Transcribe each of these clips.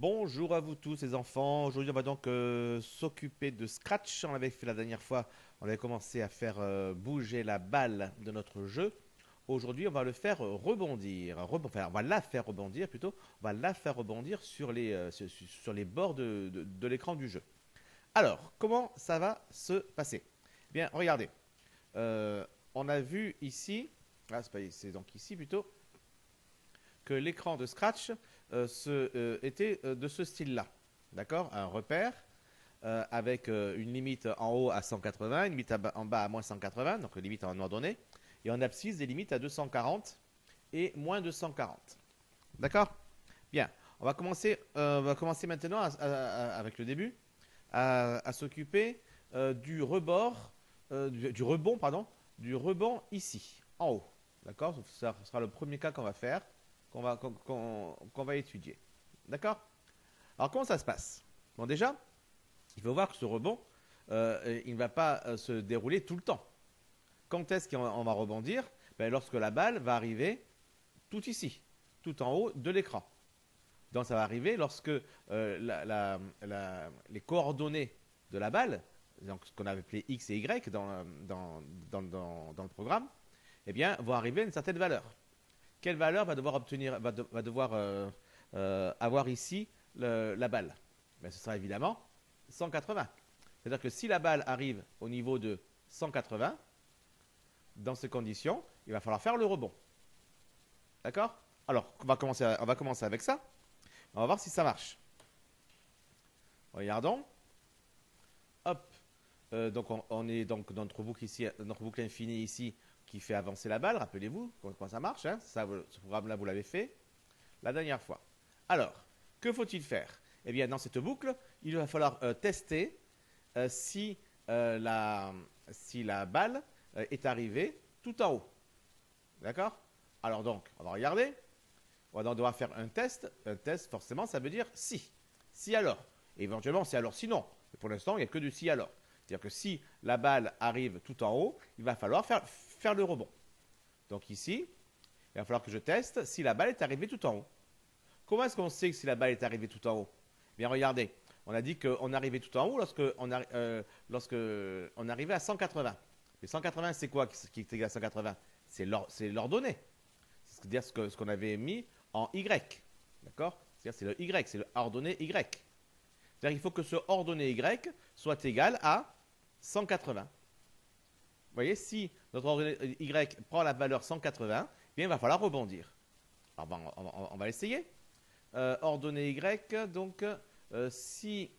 Bonjour à vous tous les enfants. Aujourd'hui, on va donc s'occuper de Scratch. On l'avait fait la dernière fois. On avait commencé à faire bouger la balle de notre jeu. Aujourd'hui, on va le faire rebondir. Enfin, on va la faire rebondir plutôt. On va la faire rebondir sur sur les bords de l'écran du jeu. Alors, comment ça va se passer? Bien, regardez. Euh, on a vu ici, c'est donc ici plutôt, que l'écran de Scratch était de ce style-là. D'accord? Un repère avec une limite en haut à 180, une limite en bas à moins 180, donc limite en ordonnée, et en abscisse des limites à 240 et moins 240. D'accord? Bien. On va commencer maintenant avec le début à s'occuper du rebord, du rebond, pardon, du rebond ici, en haut. D'accord? Ça sera le premier cas qu'on va faire, qu'on va étudier. D'accord? Alors, comment ça se passe? Bon, déjà, il faut voir que ce rebond, il ne va pas se dérouler tout le temps. Quand est-ce qu'on va rebondir? Ben, lorsque la balle va arriver tout ici, tout en haut de l'écran. Donc ça va arriver lorsque les coordonnées de la balle, donc ce qu'on avait appelé X et Y dans le programme, eh bien, vont arriver à une certaine valeur. Quelle valeur va devoir avoir ici la balle? Ben, ce sera évidemment 180. C'est-à-dire que si la balle arrive au niveau de 180, dans ces conditions, il va falloir faire le rebond. D'accord? Alors, on va commencer avec ça. On va voir si ça marche. Regardons. Hop. Donc on est donc dans notre boucle infinie ici qui fait avancer la balle. Rappelez-vous comment ça marche. Hein, ce programme-là, vous l'avez fait la dernière fois. Alors, que faut-il faire? Eh bien, dans cette boucle, il va falloir tester si, si la balle est arrivée tout en haut. D'accord? Alors donc, on va regarder. On va devoir faire un test. Un test, forcément, ça veut dire si. Si alors. Et éventuellement, si alors sinon. Mais pour l'instant, il n'y a que du si alors. C'est-à-dire que si la balle arrive tout en haut, il va falloir faire le rebond. Donc ici, il va falloir que je teste si la balle est arrivée tout en haut. Comment est-ce qu'on sait que si la balle est arrivée tout en haut? Bien, regardez. On a dit qu'on arrivait tout en haut lorsque on arrivait à 180. Mais 180, c'est quoi qui est égal à 180? C'est l'ordonnée. C'est-à-dire ce qu'on avait mis en Y. D'accord? C'est-à-dire c'est le Y, c'est le ordonnée Y. C'est-à-dire qu'il faut que ce ordonnée Y soit égal à 180. Vous voyez, si notre ordonnée Y prend la valeur 180, bien il va falloir rebondir. Alors, on va essayer. Ordonnée Y, donc si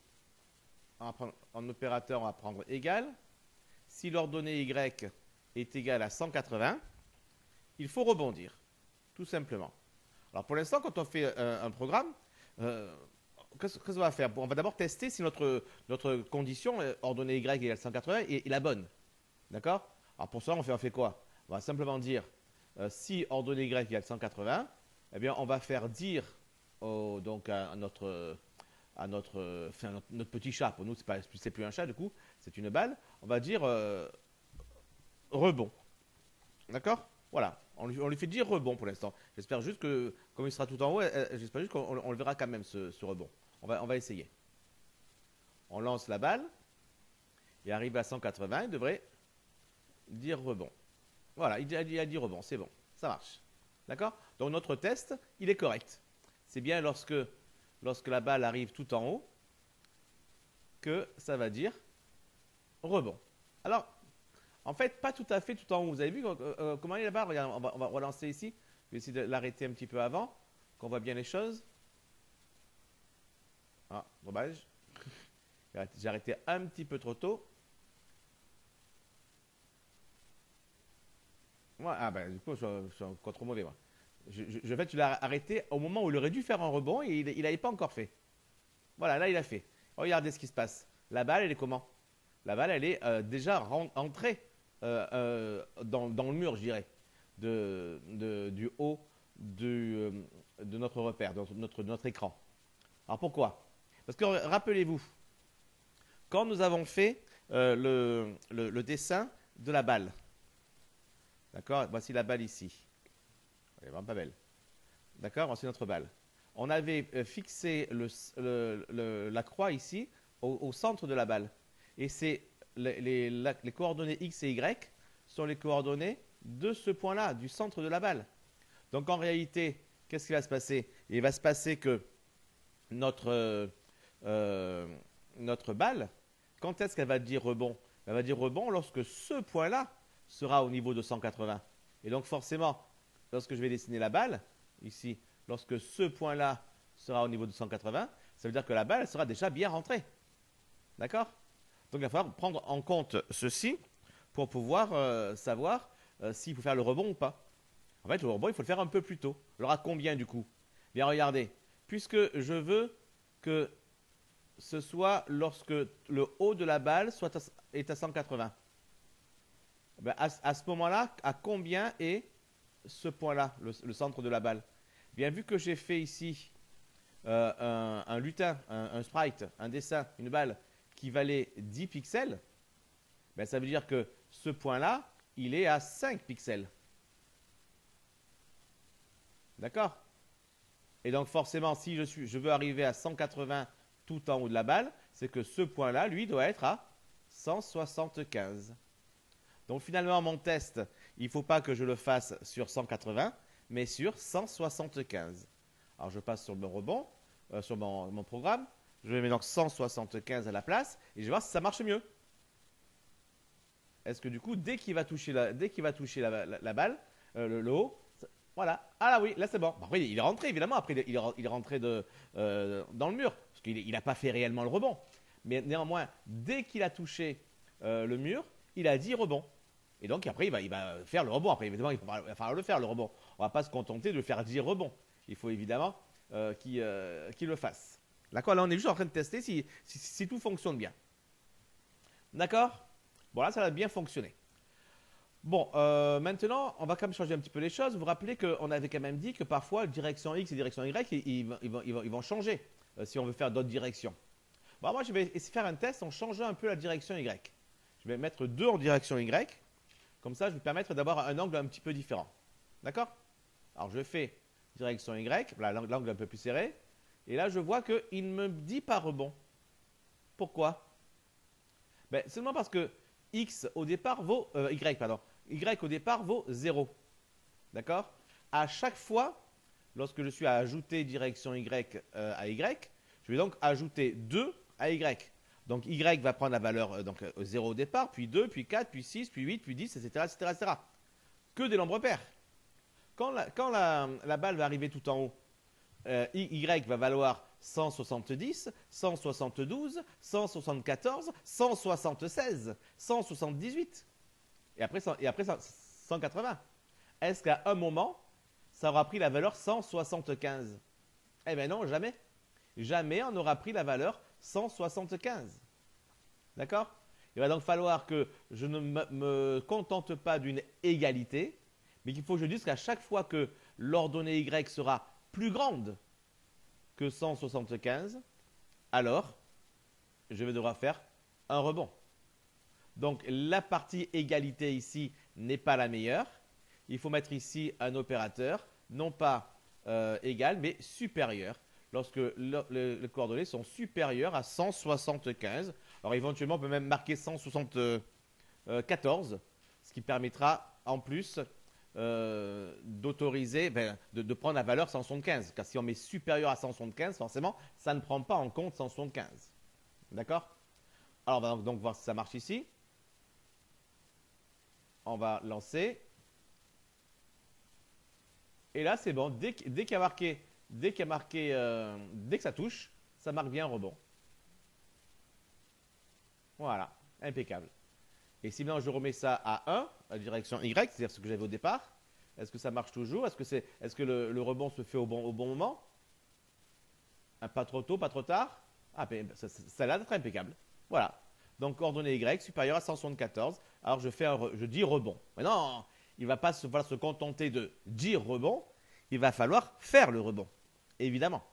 en opérateur on va prendre égal, si l'ordonnée Y est égale à 180, il faut rebondir, tout simplement. Alors pour l'instant, quand on fait un programme, qu'est-ce qu'on va faire? On va d'abord tester si notre condition, ordonnée Y égale 180, est la bonne. D'accord? Alors pour ça, on fait quoi? On va simplement dire si ordonnée Y égale 180, eh bien on va faire dire donc notre petit chat. Pour nous, c'est plus un chat du coup, c'est une balle. On va dire rebond. D'accord? Voilà. On lui fait dire rebond pour l'instant. J'espère juste que, comme il sera tout en haut, j'espère juste qu'on le verra quand même, ce rebond. On va essayer. On lance la balle. Il arrive à 180. Il devrait dire rebond. Voilà, il a dit rebond. C'est bon. Ça marche. D'accord? Donc notre test, il est correct. C'est bien lorsque la balle arrive tout en haut que ça va dire rebond. Alors, en fait, pas tout à fait tout en haut. Vous avez vu comment il est là-bas? Regarde, on va relancer ici. Je vais essayer de l'arrêter un petit peu avant, qu'on voit bien les choses. Ah, dommage. J'ai arrêté un petit peu trop tôt. Moi, ah ben, du coup, je suis encore trop mauvais, moi. En fait, je l'ai arrêté au moment où il aurait dû faire un rebond et il n'avait pas encore fait. Voilà, là, il a fait. Regardez ce qui se passe. La balle, elle est comment? La balle, elle est déjà entrée dans le mur, je dirais, du haut de notre repère, de notre écran. Alors pourquoi? Parce que rappelez-vous, quand nous avons fait le dessin de la balle, d'accord? Voici la balle ici. Elle est vraiment pas belle. D'accord? Voici notre balle. on avait fixé la croix ici au centre de la balle. Et c'est les coordonnées X et Y sont les coordonnées de ce point-là, du centre de la balle. Donc en réalité, qu'est-ce qui va se passer? Il va se passer que notre balle, quand est-ce qu'elle va dire rebond? Elle va dire rebond lorsque ce point-là sera au niveau de 180. Et donc forcément, lorsque je vais dessiner la balle, ici, lorsque ce point-là sera au niveau de 180, ça veut dire que la balle sera déjà bien rentrée. D'accord? Donc il va falloir prendre en compte ceci pour pouvoir savoir s'il faut faire le rebond ou pas. En fait, le rebond, il faut le faire un peu plus tôt. Alors à combien du coup? Bien regardez, puisque je veux que ce soit lorsque le haut de la balle est à 180. Ben, à ce moment-là, à combien est ce point-là, le centre de la balle? Bien, vu que j'ai fait ici un lutin, un sprite, un dessin, une balle qui valait 10 pixels, ben, ça veut dire que ce point-là, il est à 5 pixels. D'accord? Et donc forcément, si je veux arriver à 180 tout en haut de la balle, c'est que ce point-là, lui, doit être à 175. Donc finalement, mon test, il ne faut pas que je le fasse sur 180, mais sur 175. Alors je passe sur mon rebond, sur mon programme. Je vais mettre donc 175 à la place et je vais voir si ça marche mieux. Est-ce que du coup, dès qu'il va toucher la balle, le haut, voilà. Ah là oui, là c'est bon. Après, il est rentré évidemment. Après, il est rentré dans le mur parce qu'il n'a pas fait réellement le rebond. Mais néanmoins, dès qu'il a touché le mur, il a dit rebond. Et donc après, il va faire le rebond. Après, évidemment, il va falloir le faire le rebond. On ne va pas se contenter de le faire dire rebond. Il faut évidemment qu'il le fasse. D'accord? Là, on est juste en train de tester si tout fonctionne bien. D'accord? Bon, là, ça va bien fonctionner. Bon, maintenant, on va quand même changer un petit peu les choses. Vous vous rappelez qu'on avait quand même dit que parfois, direction X et direction Y, ils vont changer si on veut faire d'autres directions. Bon, moi, je vais essayer de faire un test en changeant un peu la direction Y. Je vais mettre 2 en direction Y. Comme ça, je vais permettre d'avoir un angle un petit peu différent. D'accord? Alors, je fais direction Y. Voilà, l'angle un peu plus serré. Et là, je vois qu'il ne me dit pas rebond. Pourquoi? Ben, seulement parce que X au départ vaut Y, pardon. Y au départ vaut 0. D'accord? À chaque fois, lorsque je suis à ajouter direction Y à Y, je vais donc ajouter 2 à Y. Donc Y va prendre la valeur 0 au départ, puis 2, puis 4, puis 6, puis 8, puis 10, etc. etc., etc. Que des nombres pairs. Quand la balle va arriver tout en haut, Y va valoir 170, 172, 174, 176, 178. Et après 180. Est-ce qu'à un moment, ça aura pris la valeur 175? Eh bien non, jamais. Jamais on n'aura pris la valeur 175. D'accord? Il va donc falloir que je ne me contente pas d'une égalité, mais qu'il faut que je dise qu'à chaque fois que l'ordonnée Y sera plus grande que 175, alors je vais devoir faire un rebond. Donc la partie égalité ici n'est pas la meilleure. Il faut mettre ici un opérateur, non pas égal, mais supérieur, lorsque les coordonnées sont supérieures à 175. Alors éventuellement, on peut même marquer 174, ce qui permettra en plus d'autoriser, de prendre la valeur 175. Car si on met supérieur à 175, forcément, ça ne prend pas en compte 175. D'accord? Alors, on va donc voir si ça marche ici. On va lancer. Et là, c'est bon. Dès qu'il y a marqué, dès que ça touche, ça marque bien un rebond. Voilà, impeccable. Et si maintenant je remets ça à 1, à la direction Y, c'est-à-dire ce que j'avais au départ, est-ce que ça marche toujours? Est-ce que le rebond se fait au bon moment? Pas trop tôt, pas trop tard? Ah, ben, ça a l'air d'être impeccable. Voilà. Donc, coordonnée Y supérieure à 174. Alors, je dis rebond. Maintenant, il ne va pas se contenter de dire rebond. Il va falloir faire le rebond. Évidemment.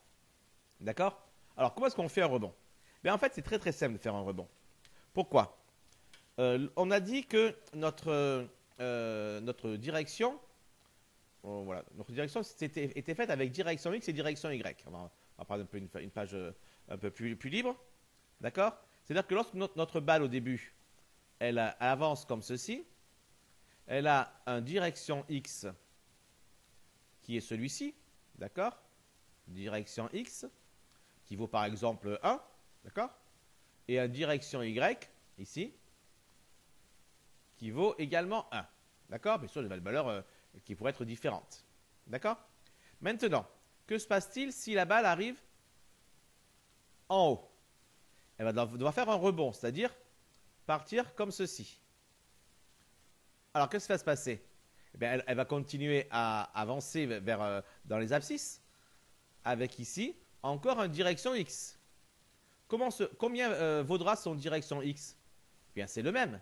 D'accord? Alors, comment est-ce qu'on fait un rebond? Ben, en fait, c'est très très simple de faire un rebond. Pourquoi? On a dit que notre direction, voilà, notre direction était faite avec direction X et direction Y. On va prendre un peu une page un peu plus libre. D'accord? C'est-à-dire que lorsque notre balle au début, elle avance comme ceci, elle a une direction X qui est celui-ci. D'accord? Direction X qui vaut par exemple 1. D'accord? Et une direction Y ici qui vaut également 1. D'accord? Bien sûr, des valeurs qui pourraient être différentes. D'accord? Maintenant, que se passe-t-il si la balle arrive en haut? Elle va devoir faire un rebond, c'est-à-dire partir comme ceci. Alors, qu'est-ce qui va se passer? Eh bien, elle va continuer à avancer dans les abscisses, avec ici encore une direction X. Combien vaudra son direction X? Eh bien, c'est le même.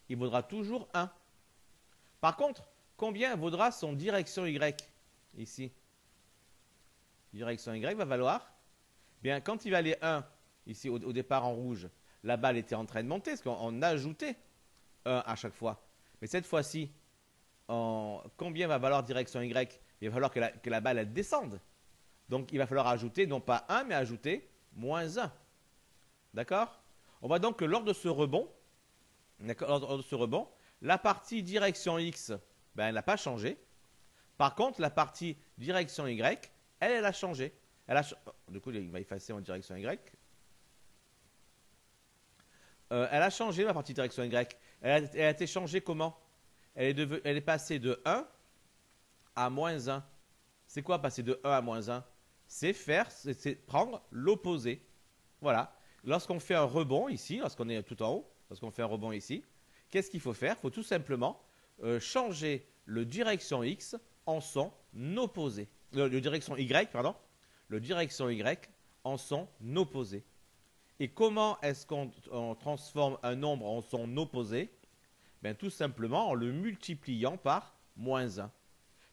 Il vaudra toujours 1. Par contre, combien vaudra son direction Y ici? Direction Y va valoir, bien, quand il valait 1, ici au départ en rouge, la balle était en train de monter, parce qu'on ajoutait 1 à chaque fois. Mais cette fois-ci, combien va valoir direction Y? Il va falloir que la balle elle descende. Donc il va falloir ajouter, non pas 1, mais ajouter moins 1. D'accord? On voit donc que lors de ce rebond, la partie direction X, ben, elle n'a pas changé. Par contre, la partie direction Y, elle a changé. Du coup, il va effacer en direction Y. Elle a changé la partie direction Y. Elle a été changée comment? Elle est passée de 1 à moins 1. C'est quoi passer de 1 à moins 1? C'est prendre l'opposé. Voilà. Lorsqu'on fait un rebond ici, lorsqu'on est tout en haut, lorsqu'on fait un rebond ici, qu'est-ce qu'il faut faire? Il faut tout simplement changer le direction X en son opposé. Le direction Y, pardon. Le direction Y en son opposé. Et comment est-ce qu'on transforme un nombre en son opposé? Bien, tout simplement en le multipliant par moins 1.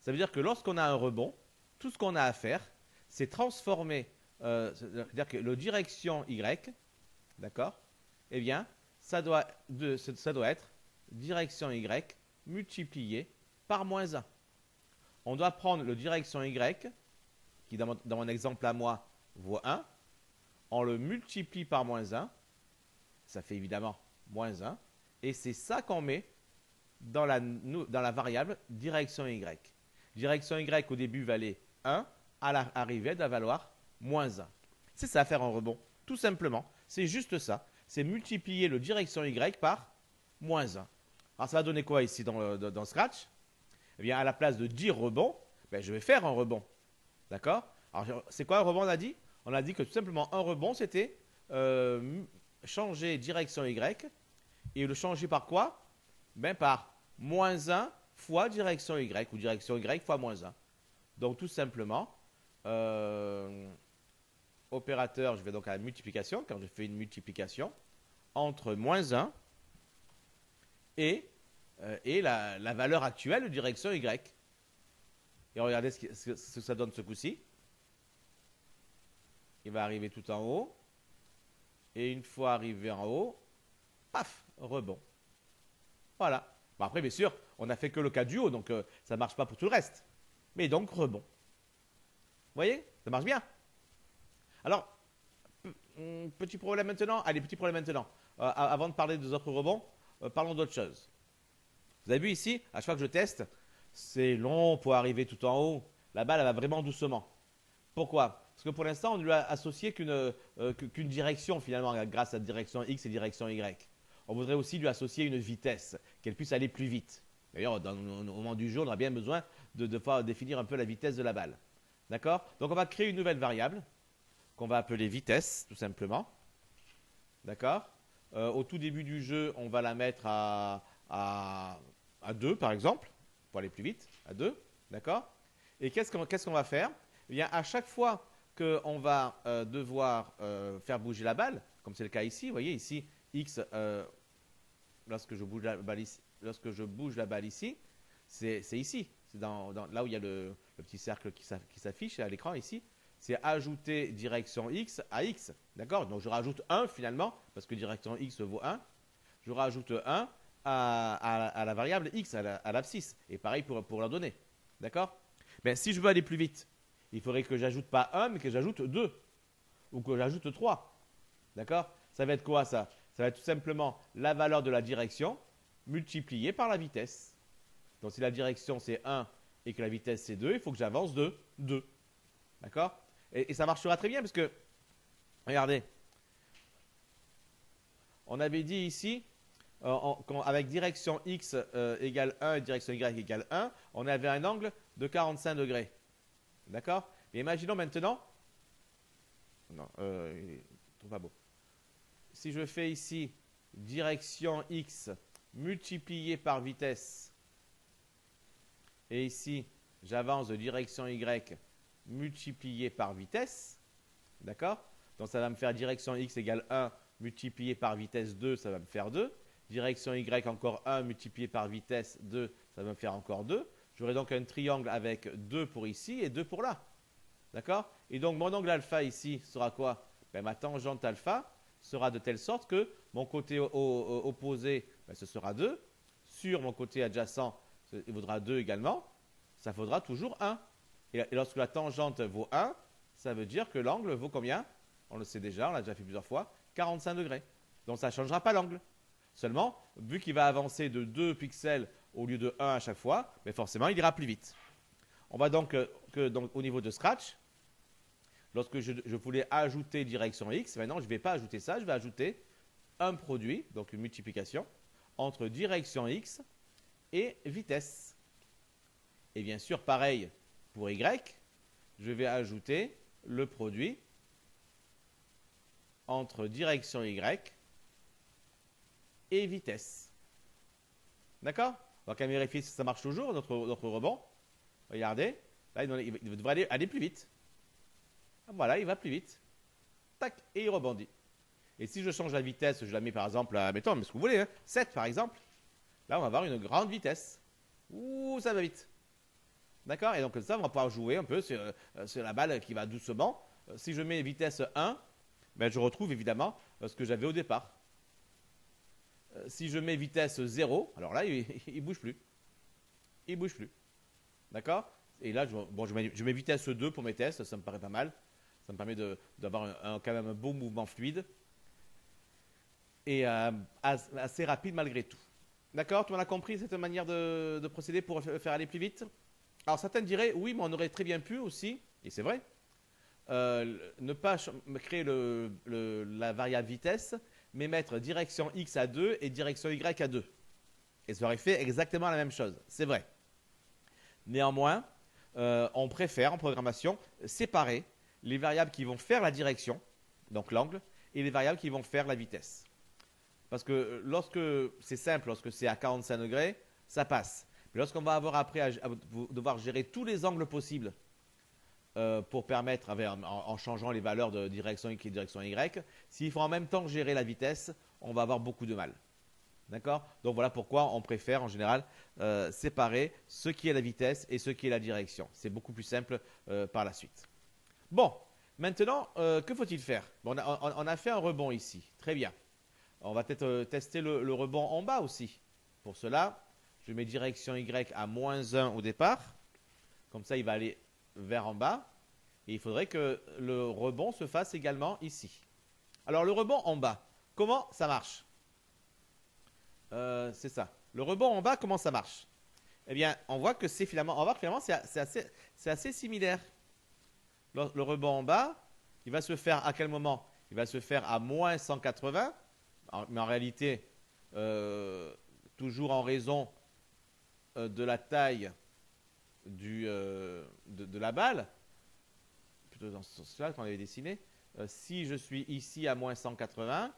Ça veut dire que lorsqu'on a un rebond, tout ce qu'on a à faire, c'est transformer, c'est-à-dire que le direction Y, d'accord? Eh bien, ça doit être direction Y multiplié par moins 1. On doit prendre le direction Y, qui dans mon exemple à moi vaut 1, on le multiplie par moins 1, ça fait évidemment moins 1, et c'est ça qu'on met dans la variable direction Y. Direction Y au début valait 1, à l'arrivée elle doit valoir moins 1. C'est ça faire un rebond, tout simplement. C'est juste ça. C'est multiplier le direction Y par moins 1. Alors ça va donner quoi ici dans Scratch? Eh bien, à la place de dire rebond, ben, je vais faire un rebond. D'accord? Alors, c'est quoi un rebond, on a dit? On a dit que tout simplement un rebond, c'était changer direction Y. Et le changer par quoi? Ben, par moins 1 fois direction Y, ou direction Y fois moins 1. Donc, tout simplement, opérateur, je vais donc à la multiplication, quand je fais une multiplication, entre moins 1 et la valeur actuelle de direction Y. Et regardez ce que ça donne ce coup-ci. Il va arriver tout en haut. Et une fois arrivé en haut, paf, rebond. Voilà. Bon, après, bien sûr, on n'a fait que le cas du haut, donc ça ne marche pas pour tout le reste. Mais donc, rebond. Vous voyez? Ça marche bien. Alors, petit problème maintenant. Allez, petit problème maintenant. Avant de parler des autres rebonds, parlons d'autre chose. Vous avez vu ici, à chaque fois que je teste, c'est long pour arriver tout en haut. La balle, elle va vraiment doucement. Pourquoi? Parce que pour l'instant, on ne lui a associé qu'une direction finalement, grâce à direction X et direction Y. On voudrait aussi lui associer une vitesse, qu'elle puisse aller plus vite. D'ailleurs, au moment du jeu, on aura bien besoin de définir un peu la vitesse de la balle. D'accord? Donc, on va créer une nouvelle variable qu'on va appeler vitesse, tout simplement. D'accord? Au tout début du jeu, on va la mettre à 2, par exemple, pour aller plus vite, à 2. D'accord? Et qu'est-ce qu'on va faire? Eh bien, à chaque fois qu'on va devoir faire bouger la balle, comme c'est le cas ici, vous voyez ici, X, lorsque je bouge la balle ici, c'est ici. C'est là où il y a le petit cercle qui s'affiche à l'écran ici. C'est ajouter direction X à X. D'accord? Donc je rajoute 1 finalement, parce que direction X vaut 1. Je rajoute 1 à la variable X, à l'abscisse. Et pareil pour la donner. D'accord? Mais si je veux aller plus vite, il faudrait que j'ajoute pas 1, mais que j'ajoute 2. Ou que j'ajoute 3. D'accord? Ça va être quoi ça? Ça va être tout simplement la valeur de la direction multipliée par la vitesse. Donc si la direction c'est 1 et que la vitesse c'est 2, il faut que j'avance de 2. D'accord? Et ça marchera très bien parce que, regardez, on avait dit ici, avec direction x égale 1 et direction y égale 1, on avait un angle de 45 degrés. D'accord? Et imaginons maintenant, non, il trouve pas beau. Si je fais ici direction x multiplié par vitesse, et ici j'avance de direction y multiplié par vitesse, d'accord? Donc ça va me faire direction x égale 1 multiplié par vitesse 2, ça va me faire 2. Direction y encore 1 multiplié par vitesse 2, ça va me faire encore 2. J'aurai donc un triangle avec 2 pour ici et 2 pour là. D'accord? Et donc mon angle alpha ici sera quoi? Ben, ma tangente alpha sera de telle sorte que mon côté opposé, ben, ce sera 2. Sur mon côté adjacent, il vaudra 2 également. Ça vaudra toujours 1. Et lorsque la tangente vaut 1, ça veut dire que l'angle vaut combien? On le sait déjà, on l'a déjà fait plusieurs fois, 45 degrés. Donc ça ne changera pas l'angle. Seulement, vu qu'il va avancer de 2 pixels au lieu de 1 à chaque fois, mais forcément, il ira plus vite. On va donc, donc au niveau de Scratch, lorsque je voulais ajouter direction X, maintenant je ne vais pas ajouter ça, je vais ajouter un produit, donc une multiplication, entre direction X et vitesse. Et bien sûr, pareil pour Y, je vais ajouter le produit entre direction Y et vitesse. D'accord? Donc, on va vérifier si ça marche toujours, notre rebond. Regardez, là, il devrait aller plus vite. Voilà, il va plus vite. Tac, et il rebondit. Et si je change la vitesse, je la mets par exemple à, mettons, mais ce que vous voulez, hein, 7 par exemple, là, on va avoir une grande vitesse. Ouh, ça va vite. D'accord? Et donc, comme ça, on va pouvoir jouer un peu sur la balle qui va doucement. Si je mets vitesse 1, ben, je retrouve évidemment ce que j'avais au départ. Si je mets vitesse 0, alors là, il ne bouge plus. Il ne bouge plus. D'accord? Et là, je mets vitesse 2 pour mes tests, ça me paraît pas mal. Ça me permet d'avoir quand même un beau mouvement fluide. Et assez rapide malgré tout. D'accord? Tout le monde a compris cette manière de procéder pour faire aller plus vite? Alors certains diraient, oui, mais on aurait très bien pu aussi, et c'est vrai, ne pas créer la variable vitesse, mais mettre direction X à 2 et direction Y à 2. Et ça aurait fait exactement la même chose. C'est vrai. Néanmoins, on préfère en programmation séparer les variables qui vont faire la direction, donc l'angle, et les variables qui vont faire la vitesse. Parce que lorsque c'est simple, lorsque c'est à 45 degrés, ça passe. Mais lorsqu'on va avoir après à devoir gérer tous les angles possibles pour permettre, en changeant les valeurs de direction X et direction Y, s'il faut en même temps gérer la vitesse, on va avoir beaucoup de mal. D'accord? Donc voilà pourquoi on préfère en général séparer ce qui est la vitesse et ce qui est la direction. C'est beaucoup plus simple par la suite. Bon, maintenant, que faut-il faire? Bon, on a fait un rebond ici. Très bien. On va peut-être tester le rebond en bas aussi. Pour cela, je mets direction Y à moins 1 au départ. Comme ça, il va aller vers en bas. Et il faudrait que le rebond se fasse également ici. Alors, le rebond en bas, comment ça marche? C'est ça. Le rebond en bas, comment ça marche? Eh bien, on voit que c'est finalement, c'est assez similaire. Le rebond en bas, il va se faire à quel moment? Il va se faire à moins 180, mais en réalité, toujours en raison de la taille de la balle, plutôt dans ce sens-là qu'on avait dessiné. Si je suis ici à moins 180,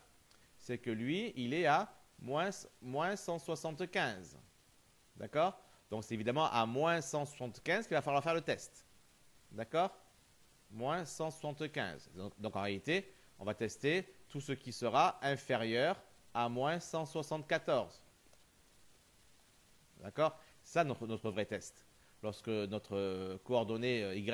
c'est que lui, il est à moins 175. D'accord? Donc, c'est évidemment à moins 175 qu'il va falloir faire le test. D'accord? Moins 175. Donc, en réalité, on va tester tout ce qui sera inférieur à moins 174. D'accord? C'est ça notre vrai test. Lorsque notre coordonnée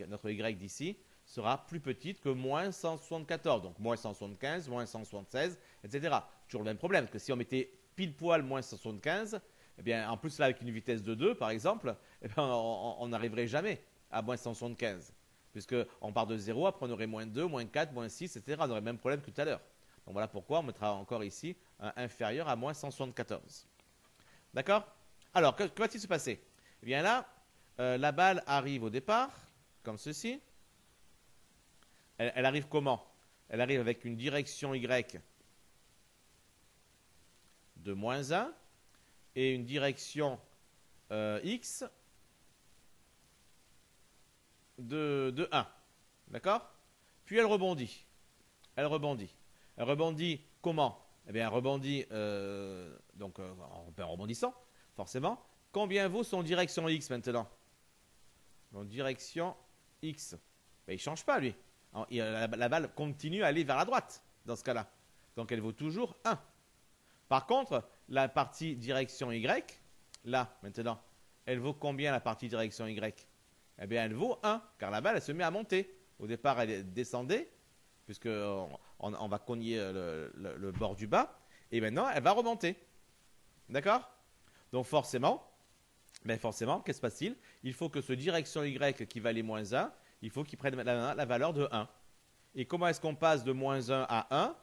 notre Y d'ici, sera plus petite que moins 174. Donc, moins 175, moins 176, etc. Toujours le même problème, que si on mettait pile poil moins 175, eh bien, en plus, là, avec une vitesse de 2, par exemple, eh bien, on n'arriverait jamais à moins 175. Puisqu'on part de 0, après on aurait moins 2, moins 4, moins 6, etc. On aurait le même problème que tout à l'heure. Donc voilà pourquoi on mettra encore ici un inférieur à moins 174. D'accord? Alors, que va-t-il se passer? Eh bien là, la balle arrive au départ, comme ceci. Elle arrive comment? Elle arrive avec une direction Y de moins 1 et une direction X de 1. D'accord? Puis elle rebondit. Elle rebondit. Elle rebondit comment? Eh bien, elle rebondit en rebondissant, forcément. Combien vaut son direction X maintenant? Donc, direction X. Ben, il ne change pas, lui. La balle continue à aller vers la droite, dans ce cas-là. Donc, elle vaut toujours 1. Par contre, la partie direction Y, là, maintenant, elle vaut combien la partie direction Y? Eh bien, elle vaut 1, car la balle, elle se met à monter. Au départ, elle descendait, puisqu'on va cogner le bord du bas, et maintenant, elle va remonter. D'accord? Donc, forcément, qu'est-ce qui se passe-t-il? Il faut que ce direction Y qui valait moins 1, il faut qu'il prenne la valeur de 1. Et comment est-ce qu'on passe de moins 1 à 1?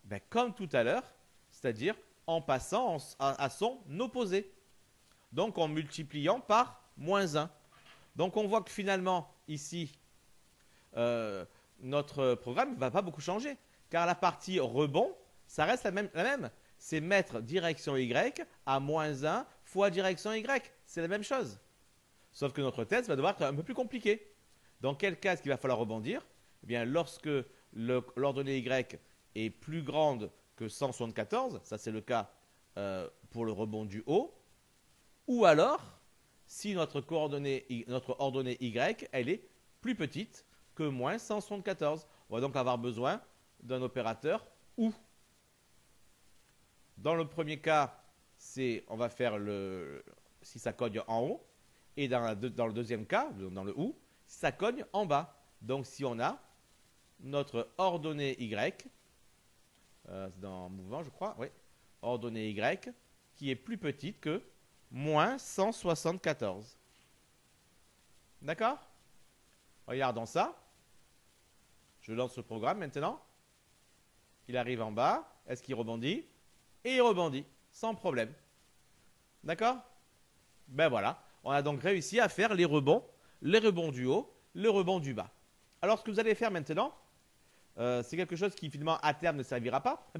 Ben, comme tout à l'heure, c'est-à-dire en passant à son opposé. Donc en multipliant par moins 1. Donc on voit que finalement, ici, notre programme ne va pas beaucoup changer. Car la partie rebond, ça reste la même. C'est mettre direction Y à moins 1 fois direction Y. C'est la même chose. Sauf que notre test va devoir être un peu plus compliqué. Dans quel cas est-ce qu'il va falloir rebondir? Eh bien, lorsque l'ordonnée Y est plus grande que 174, ça c'est le cas pour le rebond du haut, ou alors si notre ordonnée Y, elle est plus petite que moins 174. On va donc avoir besoin d'un opérateur ou. Dans le premier cas, on va faire si ça cogne en haut, et dans le deuxième cas, dans le ou, si ça cogne en bas. Donc si on a notre ordonnée Y, c'est dans mouvement je crois, oui, ordonnée Y, qui est plus petite que moins 174. D'accord? Regardons ça. Je lance le programme maintenant. Il arrive en bas. Est-ce qu'il rebondit? Et il rebondit, sans problème. D'accord? Ben voilà. On a donc réussi à faire les rebonds du haut, les rebonds du bas. Alors, ce que vous allez faire maintenant, c'est quelque chose qui, finalement, à terme, ne servira pas,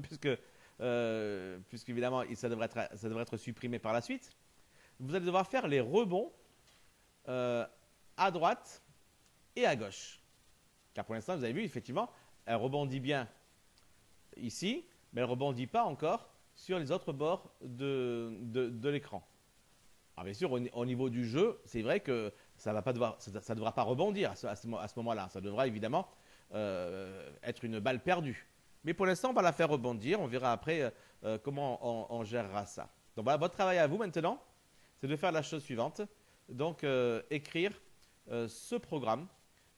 puisqu'évidemment, ça devrait être supprimé par la suite. Vous allez devoir faire les rebonds à droite et à gauche. Car pour l'instant, vous avez vu, effectivement, elle rebondit bien ici, mais elle ne rebondit pas encore sur les autres bords de l'écran. Alors bien sûr, au niveau du jeu, c'est vrai que ça ne devra pas rebondir à ce moment-là. Ça devra évidemment être une balle perdue. Mais pour l'instant, on va la faire rebondir. On verra après comment on gérera ça. Donc voilà, votre travail à vous maintenant, c'est de faire la chose suivante. Donc écrire ce programme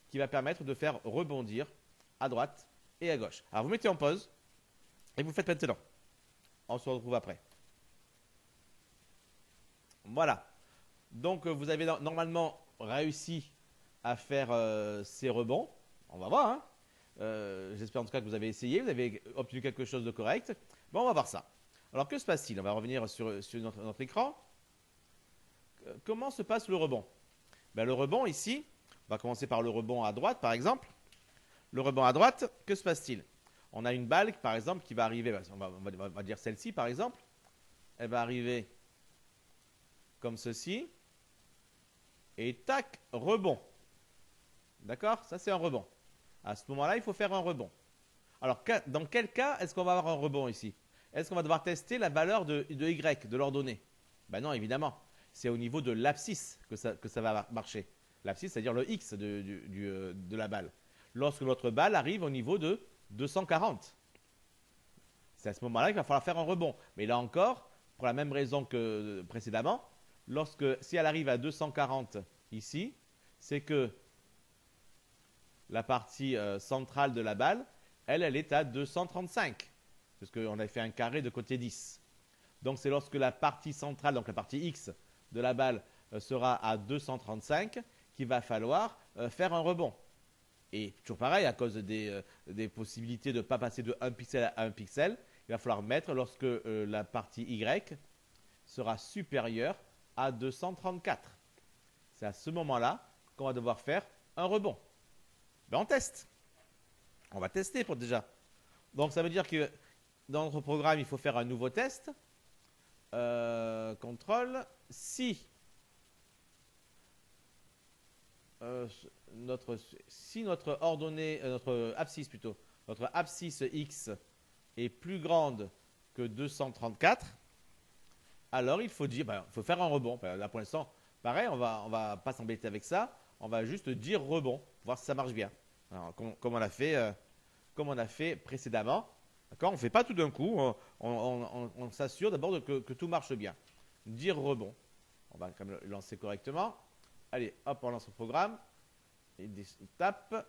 qui va permettre de faire rebondir à droite et à gauche. Alors vous mettez en pause et vous faites maintenant. On se retrouve après. Voilà. Donc vous avez normalement réussi à faire ces rebonds. On va voir. Hein. J'espère en tout cas que vous avez essayé, vous avez obtenu quelque chose de correct. Bon, on va voir ça. Alors que se passe-t-il? On va revenir sur notre écran. Comment se passe le rebond? Ben, le rebond ici, on va commencer par le rebond à droite par exemple. Le rebond à droite, que se passe-t-il? On a une balle par exemple qui va arriver, on va dire celle-ci par exemple. Elle va arriver comme ceci. Et tac, rebond. D'accord? Ça c'est un rebond. À ce moment-là, il faut faire un rebond. Alors, dans quel cas est-ce qu'on va avoir un rebond ici? Est-ce qu'on va devoir tester la valeur de Y, de l'ordonnée? Ben non, évidemment. C'est au niveau de l'abscisse que ça va marcher. L'abscisse, c'est-à-dire le X de la balle. Lorsque notre balle arrive au niveau de 240. C'est à ce moment-là qu'il va falloir faire un rebond. Mais là encore, pour la même raison que précédemment, si elle arrive à 240 ici, c'est que la partie centrale de la balle, elle est à 235. Parce qu'on a fait un carré de côté 10. Donc c'est lorsque la partie centrale, donc la partie X de la balle sera à 235 qu'il va falloir faire un rebond. Et toujours pareil, à cause des possibilités de ne pas passer de 1 pixel à 1 pixel, il va falloir mettre lorsque la partie Y sera supérieure à 234. C'est à ce moment-là qu'on va devoir faire un rebond. Ben on teste. On va tester pour déjà. Donc ça veut dire que dans notre programme, il faut faire un nouveau test. Contrôle. Si notre ordonnée, notre abscisse plutôt, notre abscisse X est plus grande que 234, alors il faut dire, il faut faire un rebond. Là pour l'instant, pareil, on va pas s'embêter avec ça. On va juste dire rebond, voir si ça marche bien. Alors, comme on a fait précédemment. D'accord. On ne fait pas tout d'un coup. On s'assure d'abord que tout marche bien. Dire rebond. On va quand même le lancer correctement. Allez, hop, on lance le programme. Il tape.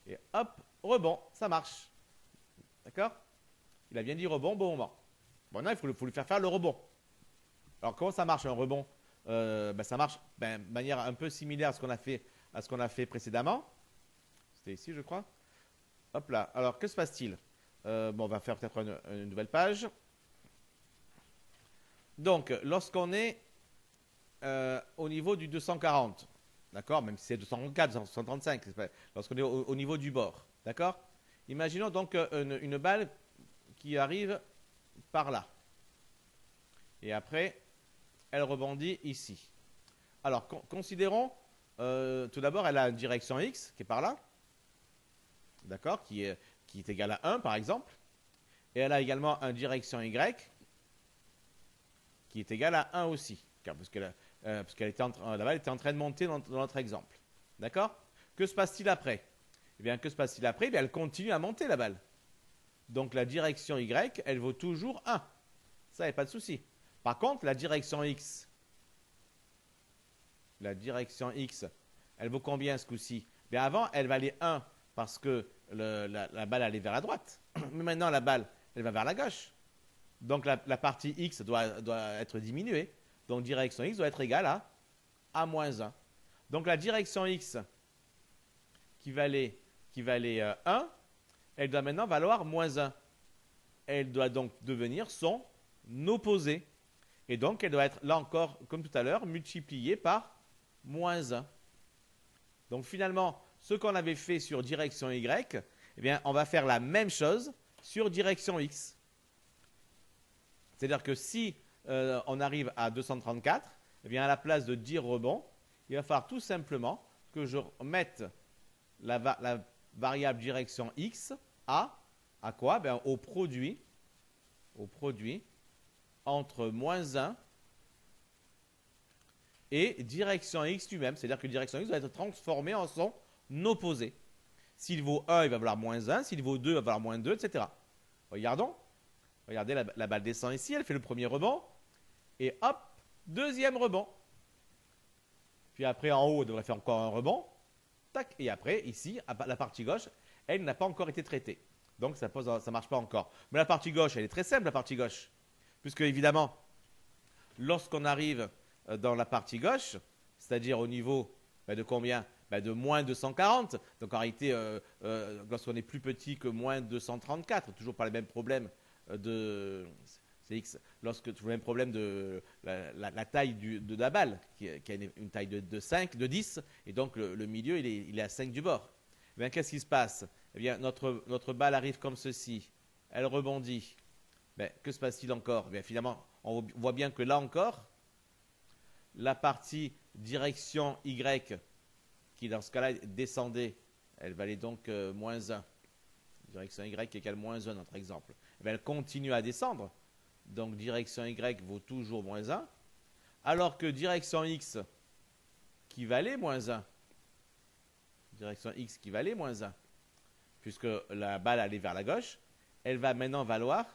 Et hop, rebond. Ça marche. D'accord. Il a bien dit rebond, bon moment. Bon, là, il faut lui faire le rebond. Alors, comment ça marche un rebond? Ça marche de manière un peu similaire à ce qu'on a fait précédemment. C'était ici, je crois. Hop là. Alors, que se passe-t-il? On va faire peut-être une nouvelle page. Donc, lorsqu'on est au niveau du 240, d'accord, même si c'est 234, 235, lorsqu'on est au niveau du bord, d'accord. Imaginons donc une balle qui arrive par là. Et après, elle rebondit ici. Alors, considérons, tout d'abord, elle a une direction X qui est par là, d'accord, qui est égal à 1 par exemple, et elle a également une direction Y qui est égale à 1 aussi, parce que la balle était en train de monter dans notre exemple. D'accord. Que se passe-t-il après? Eh bien, que se passe-t-il après? Eh bien, elle continue à monter la balle. Donc la direction Y, elle vaut toujours 1. Ça, il n'y a pas de souci. Par contre, la direction X, elle vaut combien ce coup-ci? Bien, avant, elle valait 1 parce que la balle allait vers la droite. Mais maintenant, la balle, elle va vers la gauche. Donc, la partie X doit être diminuée. Donc, direction X doit être égale à moins 1. Donc, la direction X qui valait 1, elle doit maintenant valoir moins 1. Elle doit donc devenir son opposé. Et donc, elle doit être, là encore, comme tout à l'heure, multipliée par moins 1. Donc, finalement, ce qu'on avait fait sur direction Y, eh bien, on va faire la même chose sur direction X. C'est-à-dire que si on arrive à 234, eh bien, à la place de dire rebond, il va falloir tout simplement que je mette la variable direction X à quoi? Ben, au produit entre moins 1 et direction X lui-même. C'est-à-dire que direction X doit être transformée en son opposé. S'il vaut 1, il va valoir moins 1. S'il vaut 2, il va valoir moins 2, etc. Regardons. Regardez, la balle descend ici, elle fait le premier rebond. Et hop, deuxième rebond. Puis après, en haut, elle devrait faire encore un rebond. Tac. Et après, ici, la partie gauche, elle n'a pas encore été traitée. Donc, ça ne marche pas encore. Mais la partie gauche, elle est très simple, la partie gauche. Puisque, évidemment, lorsqu'on arrive dans la partie gauche, c'est-à-dire au niveau de combien? De moins 240. Donc, en réalité, lorsqu'on est plus petit que moins 234, toujours pas les mêmes problèmes c'est X, lorsque tu as le même problème de la taille de la balle, qui a une taille de 5, de 10, et donc le milieu, il est à 5 du bord. Eh bien, qu'est-ce qui se passe? Eh bien, notre balle arrive comme ceci, elle rebondit. Ben, que se passe-t-il encore? Bien, finalement, on voit bien que là encore, la partie direction Y, qui dans ce cas-là descendait, elle valait donc moins 1. Direction Y égale moins 1, notre exemple. Eh bien, elle continue à descendre. Donc, direction Y vaut toujours moins 1. Alors que direction X qui valait moins 1. Direction X qui valait moins 1. Puisque la balle allait vers la gauche, elle va maintenant valoir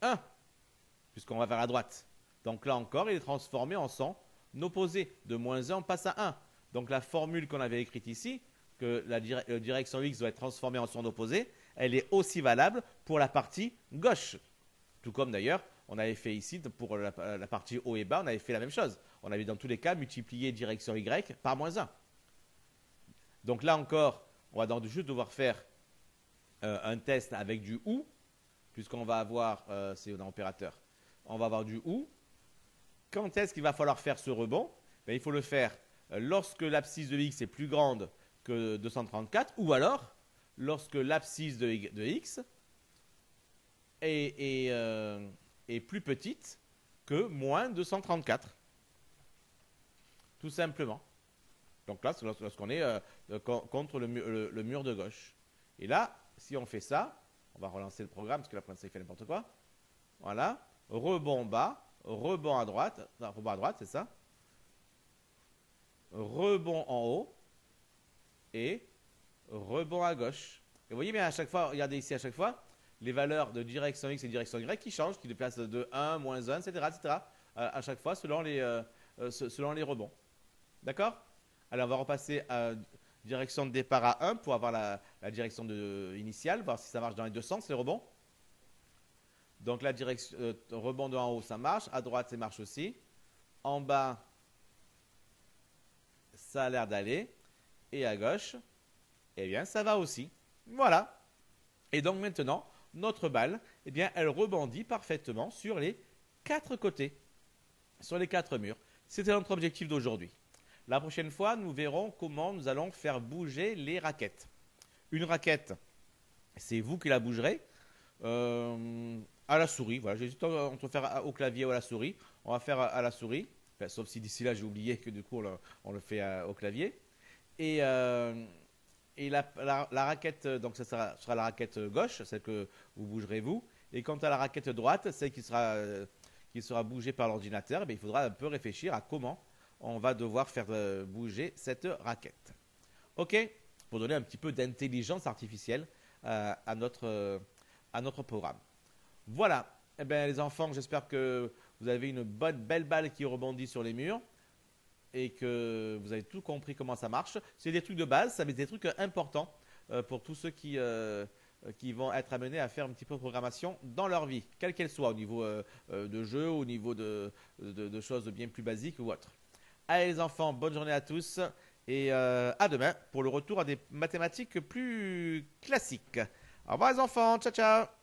1. Puisqu'on va vers la droite. Donc là encore, il est transformé en son opposé. De moins 1, on passe à 1. Donc la formule qu'on avait écrite ici, que la direction X doit être transformée en son opposé, elle est aussi valable pour la partie gauche. Tout comme d'ailleurs on avait fait ici, pour la partie haut et bas, on avait fait la même chose. On avait dans tous les cas multiplié direction Y par moins 1. Donc là encore, on va donc juste devoir faire un test avec du OU, puisqu'on va avoir, c'est un opérateur, on va avoir du OU. Quand est-ce qu'il va falloir faire ce rebond? Ben, il faut le faire lorsque l'abscisse de x est plus grande que 234, ou alors lorsque l'abscisse de x est plus petite que moins 234. Tout simplement. Donc là, c'est lorsqu'on est contre le mur de gauche. Et là, si on fait ça, on va relancer le programme parce que là, pour l'instant, il fait n'importe quoi. Voilà. Rebond bas, rebond à droite. Non, rebond à droite, c'est ça. Rebond en haut et rebond à gauche. Et vous voyez bien à chaque fois, regardez ici à chaque fois, les valeurs de direction X et direction Y qui changent, qui déplacent de 1, moins 1, etc. À chaque fois selon les rebonds. D'accord? Alors on va repasser à direction de départ à 1 pour avoir la direction initiale, voir si ça marche dans les deux sens, les rebonds. Donc la direction rebond de en haut, ça marche. À droite, ça marche aussi. En bas, ça a l'air d'aller. Et à gauche, eh bien, ça va aussi. Voilà. Et donc maintenant, notre balle, eh bien, elle rebondit parfaitement sur les 4 côtés, sur les 4 murs. C'était notre objectif d'aujourd'hui. La prochaine fois, nous verrons comment nous allons faire bouger les raquettes. Une raquette, c'est vous qui la bougerez à la souris. Voilà, j'hésite entre faire au clavier ou à la souris. On va faire à la souris, enfin, sauf si d'ici là j'ai oublié que du coup on le fait au clavier. Et la raquette, donc ça sera la raquette gauche, celle que vous bougerez vous. Et quant à la raquette droite, celle qui sera bougée par l'ordinateur, il faudra un peu réfléchir à comment on va devoir faire bouger cette raquette. OK? Pour donner un petit peu d'intelligence artificielle à notre programme. Voilà. Eh bien, les enfants, j'espère que vous avez une belle balle qui rebondit sur les murs et que vous avez tout compris comment ça marche. C'est des trucs de base, ça va être des trucs importants pour tous ceux qui vont être amenés à faire un petit peu de programmation dans leur vie, quelle qu'elle soit, au niveau de jeu, au niveau de choses bien plus basiques ou autres. Allez les enfants, bonne journée à tous et à demain pour le retour à des mathématiques plus classiques. Au revoir les enfants, ciao ciao.